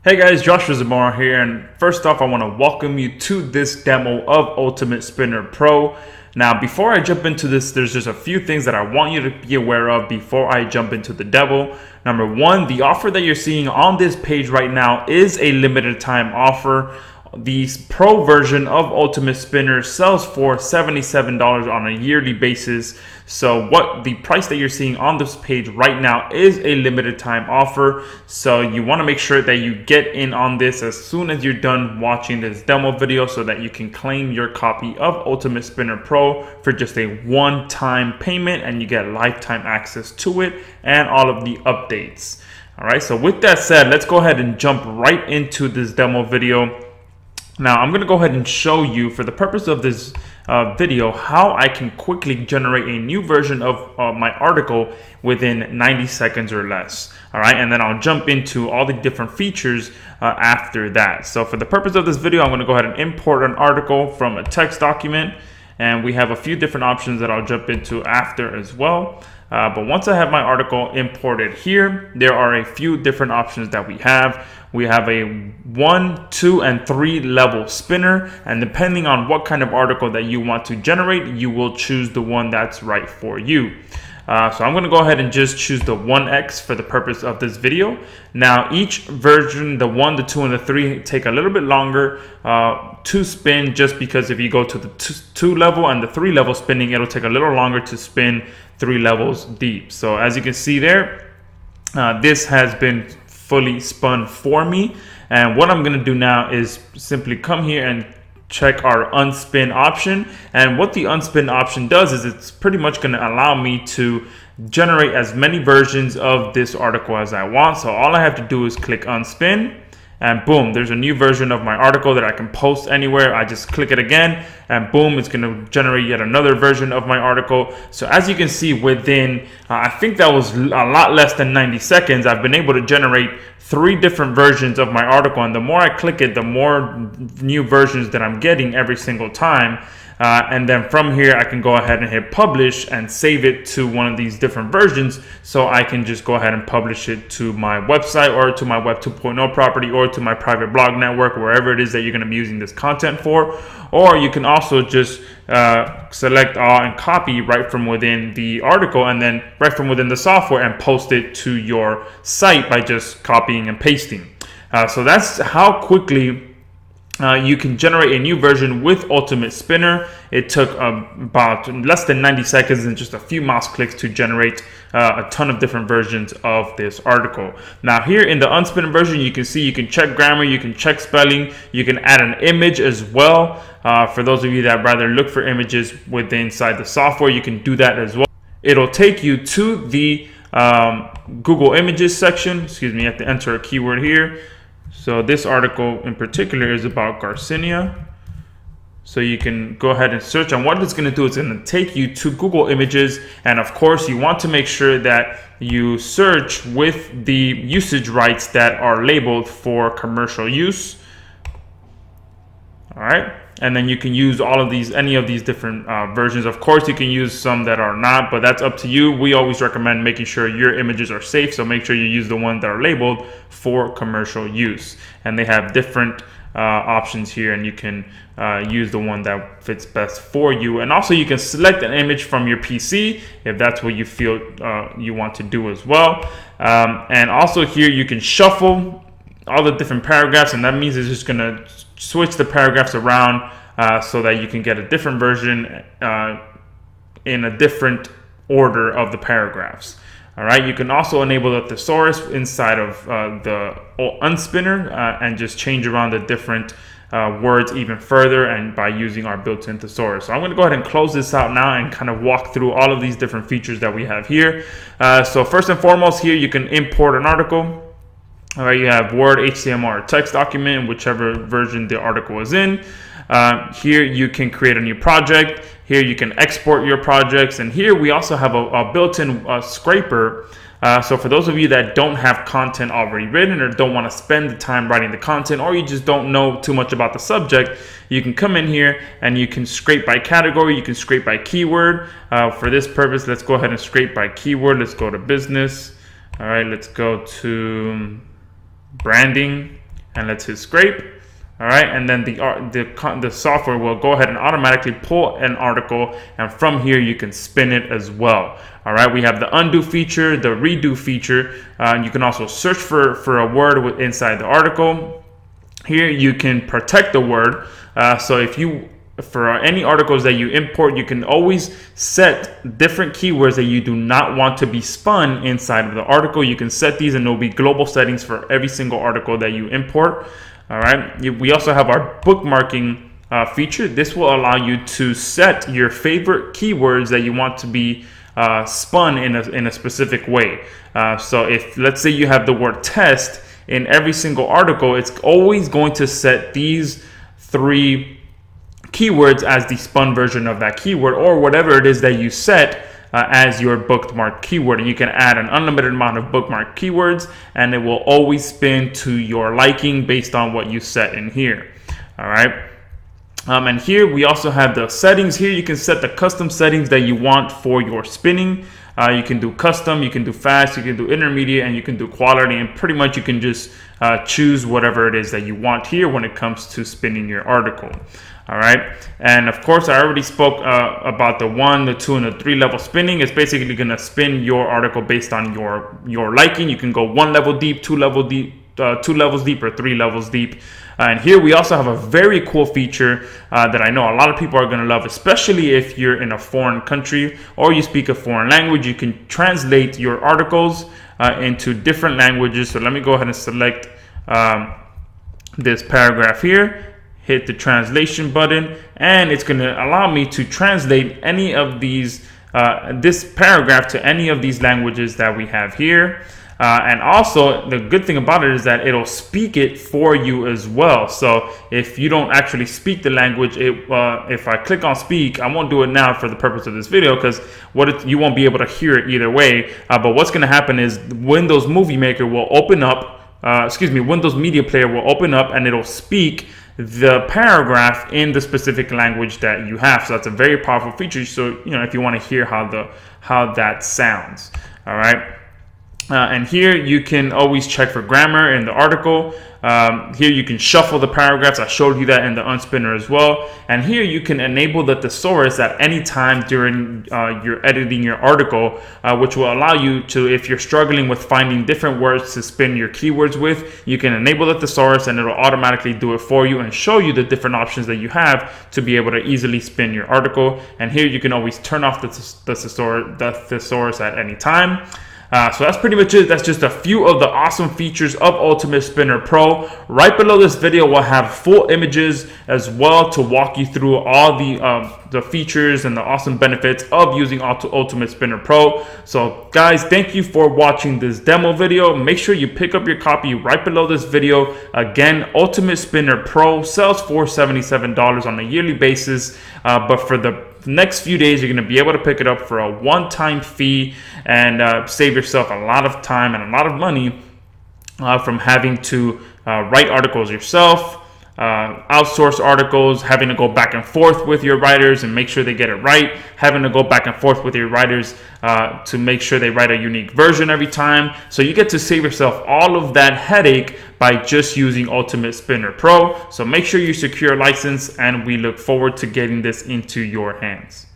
Hey guys, Joshua Zamora here, and first off I want to welcome you to this demo of Ultimate Spinner Pro. Now before I jump into this, there's just a few things that I want you to be aware of before I jump into the demo. Number one, the offer that you're seeing on this page right now is a limited time offer. The pro version of Ultimate Spinner sells for $77 on a yearly basis. So what the price that you're seeing on this page right now is a limited time offer. So you want to make sure that you get in on this as soon as you're done watching this demo video so that you can claim your copy of Ultimate Spinner Pro for just a one-time payment, and you get lifetime access to it and all of the updates. All right, so with that said, let's go ahead and jump right into this demo video. Now I'm going to go ahead and show you, for the purpose of this video, how I can quickly generate a new version of my article within 90 seconds or less. All right, and then I'll jump into all the different features after that. So for the purpose of this video, I'm going to go ahead and import an article from a text document, and we have a few different options that I'll jump into after as well. But once I have my article imported here, there are a few different options that we have. We have a 1, 2, and 3 level spinner, and depending on what kind of article that you want to generate, you will choose the one that's right for you. So I'm going to go ahead and just choose the 1X for the purpose of this video. Now each version, the 1, the 2, and the 3, take a little bit longer to spin, just because if you go to the 2 level and the 3 level spinning, it'll take a little longer to spin 3 levels deep. So as you can see there, this has been fully spun for me, and what I'm going to do now is simply come here and check our unspin option. And what the unspin option does is it's pretty much going to allow me to generate as many versions of this article as I want. So all I have to do is click unspin, and boom, there's a new version of my article that I can post anywhere. I just click it again, and boom, it's going to generate yet another version of my article. So as you can see, within I think that was a lot less than 90 seconds, I've been able to generate 3 different versions of my article. And the more I click it, the more new versions that I'm getting every single time. And then from here, I can go ahead and hit publish and save it to one of these different versions, so I can just go ahead and publish it to my website or to my Web 2.0 property or to my private blog network, wherever it is that you're going to be using this content for. Or you can also just select all and copy right from within the article, and then right from within the software, and post it to your site by just copying and pasting. So that's how quickly you can generate a new version with Ultimate Spinner. It took about less than 90 seconds and just a few mouse clicks to generate a ton of different versions of this article. Now here in the unspin version, you can see you can check grammar, you can check spelling, you can add an image as well. For those of you that rather look for images within inside the software, you can do that as well. It'll take you to the Google Images section. Excuse me, you have to enter a keyword here. So this article in particular is about Garcinia. So you can go ahead and search, and what it's going to do is going to take you to Google Images. And of course, you want to make sure that you search with the usage rights that are labeled for commercial use. All right. And then you can use all of these, any of these different versions. Of course, you can use some that are not, but that's up to you. We always recommend making sure your images are safe, so make sure you use the ones that are labeled for commercial use. And they have different options here, and you can use the one that fits best for you. And also, you can select an image from your PC if that's what you feel you want to do as well. And also here, you can shuffle all the different paragraphs, and that means it's just going to switch the paragraphs around so that you can get a different version in a different order of the paragraphs. All right, you can also enable the thesaurus inside of the unspinner and just change around the different words even further, and by using our built-in thesaurus. So I'm going to go ahead and close this out now and kind of walk through all of these different features that we have here. So first and foremost, here you can import an article. All right, you have Word, HTML, or text document, whichever version the article is in. Here you can create a new project. Here you can export your projects. And here we also have a built-in scraper. So for those of you that don't have content already written, or don't want to spend the time writing the content, or you just don't know too much about the subject, you can come in here and you can scrape by category. You can scrape by keyword. For this purpose, let's go ahead and scrape by keyword. Let's go to business. All right, let's go to branding. and let's hit scrape. All right, and then the software will go ahead and automatically pull an article, and from here you can spin it as well. All right, we have the undo feature, the redo feature. You can also search for a word inside the article. Here you can protect the word. So if you for any articles that you import, you can always set different keywords that you do not want to be spun inside of the article. You can set these, and there will be global settings for every single article that you import. All right. We also have our bookmarking feature. This will allow you to set your favorite keywords that you want to be spun in a specific way. So if, let's say, you have the word test in every single article, it's always going to set these 3 keywords as the spun version of that keyword, or whatever it is that you set as your bookmark keyword. And you can add an unlimited amount of bookmark keywords, and it will always spin to your liking based on what you set in here. All right. And here we also have the settings. Here you can set the custom settings that you want for your spinning. You can do custom, you can do fast, you can do intermediate, and you can do quality. And pretty much you can just choose whatever it is that you want here when it comes to spinning your article. All right. And of course, I already spoke about the 1, the 2, and the 3 level spinning. It's basically going to spin your article based on your liking. You can go 1 level deep, 2 levels deep, or 3 levels deep. And here we also have a very cool feature that I know a lot of people are going to love, especially if you're in a foreign country or you speak a foreign language. You can translate your articles into different languages. So let me go ahead and select this paragraph here. Hit the translation button, and it's going to allow me to translate any of these this paragraph to any of these languages that we have here. And also, the good thing about it is that it'll speak it for you as well. So if you don't actually speak the language, if I click on speak, I won't do it now for the purpose of this video, because you won't be able to hear it either way. But what's going to happen is Windows Movie Maker will open up, Windows Media Player will open up, and it'll speak the paragraph in the specific language that you have. So that's a very powerful feature. So, if you want to hear how that sounds. All right. And here you can always check for grammar in the article. Here you can shuffle the paragraphs. I showed you that in the unspinner as well. And here you can enable the thesaurus at any time during your editing your article, which will allow you to, if you're struggling with finding different words to spin your keywords with, you can enable the thesaurus, and it'll automatically do it for you and show you the different options that you have to be able to easily spin your article. And here you can always turn off the thesaurus at any time. So that's pretty much it. That's just a few of the awesome features of Ultimate Spinner Pro. Right below this video, we'll have full images as well to walk you through all the features and the awesome benefits of using Ultimate Spinner Pro. So guys, thank you for watching this demo video. Make sure you pick up your copy right below this video. Again, Ultimate Spinner Pro sells for $77 on a yearly basis, but for the next few days, you're going to be able to pick it up for a one-time fee and save yourself a lot of time and a lot of money from having to write articles yourself, outsource articles, having to go back and forth with your writers and make sure they get it right, having to go back and forth with your writers to make sure they write a unique version every time. So you get to save yourself all of that headache by just using Ultimate Spinner Pro. So make sure you secure a license, and we look forward to getting this into your hands.